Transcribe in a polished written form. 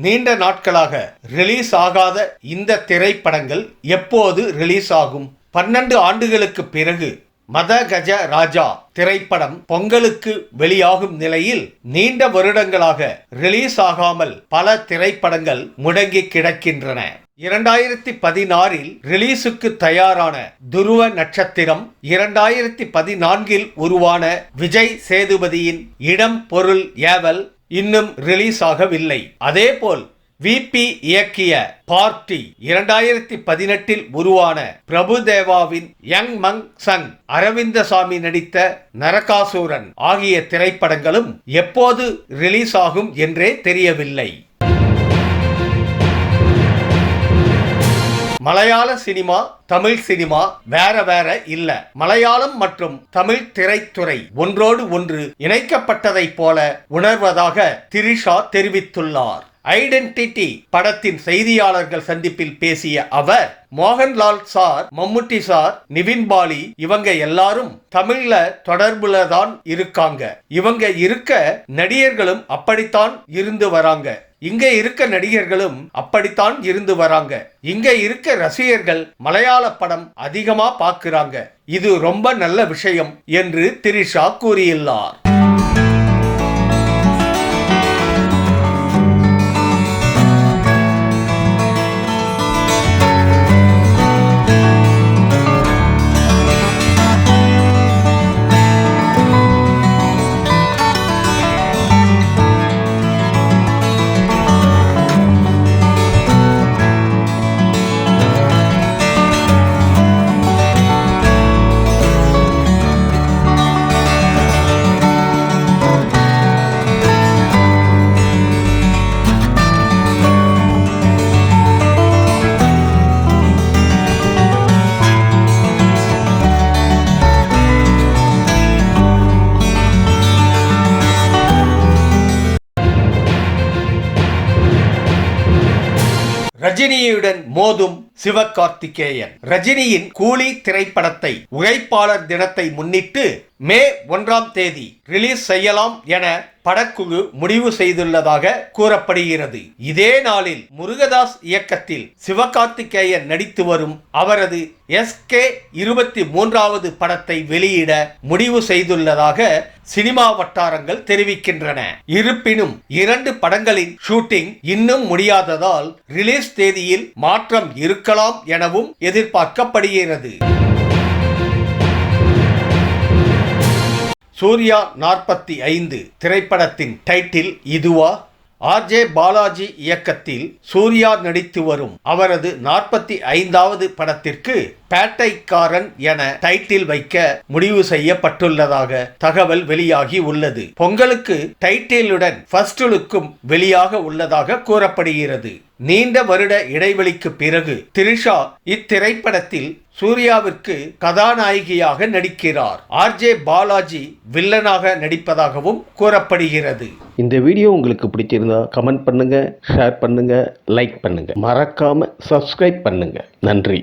நீண்ட நாட்களாக ரிலீஸ் ஆகாத இந்த திரைப்படங்கள் எப்போது ரிலீஸ் ஆகும்? 12 ஆண்டுகளுக்கு பிறகு மத கஜ ராஜா திரைப்படம் பொங்கலுக்கு வெளியாகும் நிலையில் நீண்ட வருடங்களாக ரிலீஸ் ஆகாமல் பல திரைப்படங்கள் முடங்கி கிடக்கின்றன. 2016இல் ரிலீஸுக்கு தயாரான துருவ நட்சத்திரம், 2014இல் உருவான விஜய் சேதுபதியின் இடம் பொருள் ஏவல் இன்னும் ரிலீஸ் ஆகவில்லை. அதேபோல் விபி இயக்கிய பார்ட்டி, 2018இல் உருவான பிரபுதேவாவின் யங் மங் சங், அரவிந்தசாமி நடித்த நரகாசூரன் ஆகிய திரைப்படங்களும் எப்போது ரிலீஸ் ஆகும் என்றே தெரியவில்லை. மலையாள சினிமா, தமிழ் சினிமா வேற இல்ல. மலையாளம் மற்றும் தமிழ் திரைத்துறை ஒன்றோடு ஒன்று இணைக்கப்பட்டதைப் போல உணர்வதாக திரிஷா தெரிவித்துள்ளார். ஐடென்டிட்டி படத்தின் செய்தியாளர்கள் சந்திப்பில் பேசிய அவர், மோகன்லால் சார், மம்முட்டி சார், நிவின் பாலி இவங்க எல்லாரும் தமிழ்ல தொடர்புல தான் இருக்காங்க. இவங்க இருக்க நடிகர்களும் அப்படித்தான் இருந்து வராங்க. இங்க இருக்க நடிகர்களும் அப்படித்தான் இருந்து வராங்க. இங்க இருக்க ரசிகர்கள் மலையாள படம் அதிகமா பார்க்கிறாங்க. இது ரொம்ப நல்ல விஷயம் என்று திரிஷா கூறியுள்ளார். ரஜினியுடன் மோதும் சிவகார்த்திகேயன். ரஜினியின் கூலி திரைப்படத்தை உழைப்பாளர் தினத்தை முன்னிட்டு மே 1ஆம் தேதி ரிலீஸ் செய்யலாம் என படக்குழு முடிவு செய்துள்ளதாக கூறப்படுகிறது. இதே நாளில் முருகதாஸ் இயக்கத்தில் சிவகார்த்திகேயன் நடித்து வரும் அவரது SK23வது படத்தை வெளியிட முடிவு செய்துள்ளதாக சினிமா வட்டாரங்கள் தெரிவிக்கின்றன. இருப்பினும் 2 படங்களின் ஷூட்டிங் இன்னும் முடியாததால் ரிலீஸ் தேதியில் மாற்றம் இருக்கலாம் எனவும் எதிர்பார்க்கப்படுகிறது. சூர்யா 45 திரைப்படத்தின் டைட்டில் இதுவா? RJ பாலாஜி இயக்கத்தில் சூர்யா நடித்து வரும் அவரது 45வது படத்திற்கு பேட்டைக்காரன் என டைட்டில் வைக்க முடிவு செய்யப்பட்டுள்ளதாக தகவல் வெளியாகி உள்ளது. பொங்கலுக்கு டைட்டிலுடன் ஃபர்ஸ்ட் லுக்கும் வெளியாக உள்ளதாக கூறப்படுகிறது. நீண்ட வருட இடைவெளிக்கு பிறகு திரிஷா இத்திரைப்படத்தில் சூர்யாவிற்கு கதாநாயகியாக நடிக்கிறார். RJ பாலாஜி வில்லனாக நடிப்பதாகவும் கூறப்படுகிறது. இந்த வீடியோ உங்களுக்கு பிடிச்சிருந்தா கமெண்ட் பண்ணுங்க, ஷேர் பண்ணுங்க, லைக் பண்ணுங்க, மறக்காம சப்ஸ்கிரைப் பண்ணுங்க. நன்றி.